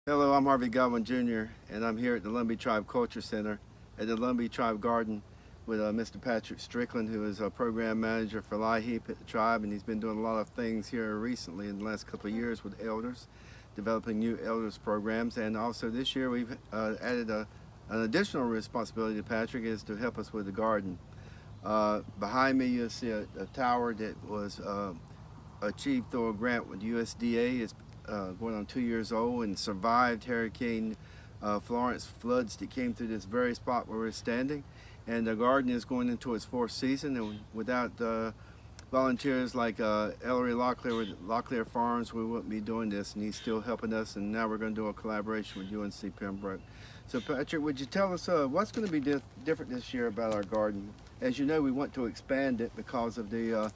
Hello, I'm Harvey Godwin Jr., and I'm here at the Lumbee Tribe Culture Center at the Lumbee Tribe Garden with Mr. Patrick Strickland, who is a program manager for LIHEAP at the tribe, and he's been doing a lot of things here recently in the last couple of years with elders, developing new elders programs, and also this year we've added an additional responsibility to Patrick is to help us with the garden. Behind me you'll see a tower that was achieved through a grant with USDA. It's going on 2 years old and survived Hurricane Florence floods that came through this very spot where we're standing. And the garden is going into its fourth season, and without volunteers like Ellery Locklear with Locklear Farms, we wouldn't be doing this, and he's still helping us, and now we're going to do a collaboration with UNC Pembroke. So Patrick, would you tell us what's going to be different this year about our garden? As you know, we want to expand it because of the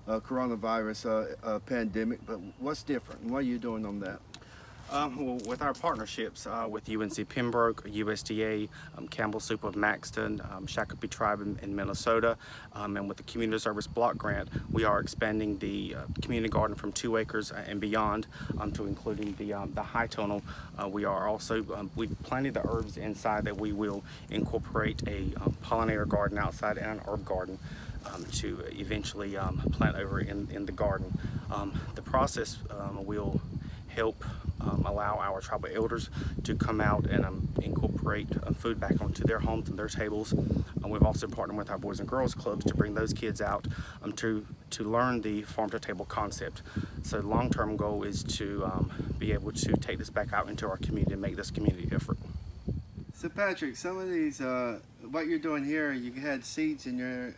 coronavirus pandemic, but what's different and what are you doing on that? Well, with our partnerships with UNC Pembroke, USDA, Campbell Soup of Maxton, Shakopee Tribe in Minnesota, and with the Community Service Block Grant, we are expanding the community garden from 2 acres and beyond to including the high tunnel. We are also, we've planted the herbs inside that we will incorporate a pollinator garden outside and an herb garden to eventually plant over in the garden. The process will help allow our tribal elders to come out and incorporate food back onto their homes and their tables. We've also partnered with our Boys and Girls Clubs to bring those kids out to learn the farm to table concept. So the long-term goal is to be able to take this back out into our community and make this community effort. So Patrick, some of these, what you're doing here, you had seeds and you're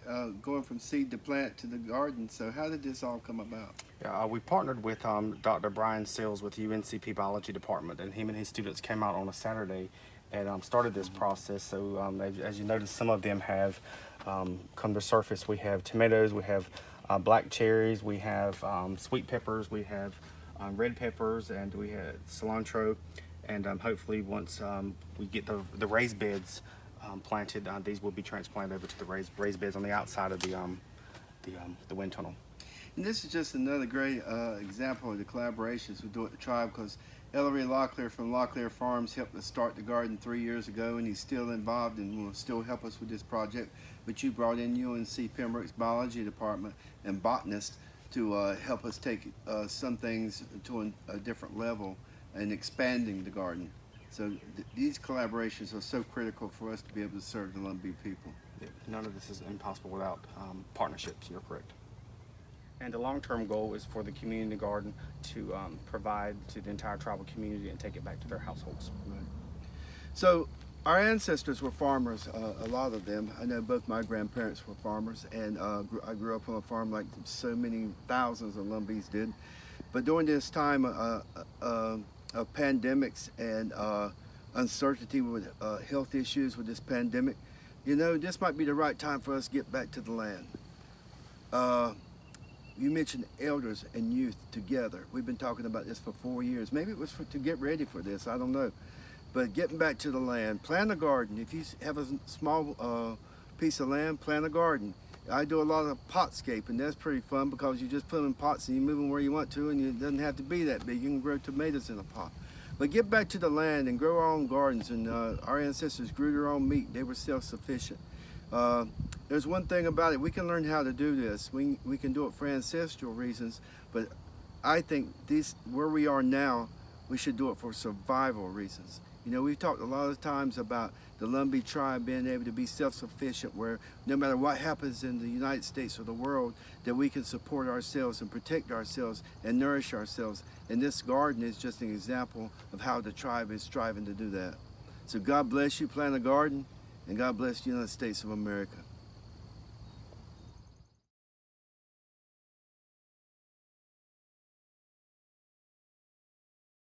going from seed to plant to the garden. So how did this all come about? Yeah, we partnered with Dr. Brian Sills with the UNCP Biology Department, and him and his students came out on a Saturday and started this process. So as you notice, some of them have come to surface. We have tomatoes, we have black cherries, we have sweet peppers, we have red peppers, and we have cilantro. And hopefully once we get the raised beds planted, these will be transplanted over to the raised beds on the outside of the wind tunnel. And this is just another great example of the collaborations we do at the tribe, because Ellery Locklear from Locklear Farms helped us start the garden 3 years ago, and he's still involved and will still help us with this project. But you brought in UNC Pembroke's Biology Department and botanists to help us take some things to a different level and expanding the garden. So these collaborations are so critical for us to be able to serve the Lumbee people. Yeah, none of this is impossible without partnerships, you're correct. And the long-term goal is for the community garden to provide to the entire tribal community and take it back to their households. Right. So our ancestors were farmers, a lot of them. I know both my grandparents were farmers, and I grew up on a farm like so many thousands of Lumbees did. But during this time of pandemics and uncertainty with health issues with this pandemic, you know, this might be the right time for us to get back to the land. You mentioned elders and youth together. We've been talking about this for 4 years. Maybe it was to get ready for this, I don't know. But getting back to the land, plant a garden. If you have a small piece of land, plant a garden. I do a lot of potscape, and that's pretty fun because you just put them in pots and you move them where you want to, and it doesn't have to be that big. You can grow tomatoes in a pot. But get back to the land and grow our own gardens. And our ancestors grew their own meat. They were self-sufficient. There's one thing about it, we can learn how to do this. We can do it for ancestral reasons, but I think where we are now, we should do it for survival reasons. You know, we've talked a lot of times about the Lumbee tribe being able to be self-sufficient, where no matter what happens in the United States or the world, that we can support ourselves and protect ourselves and nourish ourselves. And this garden is just an example of how the tribe is striving to do that. So God bless you, plant a garden, and God bless the United States of America.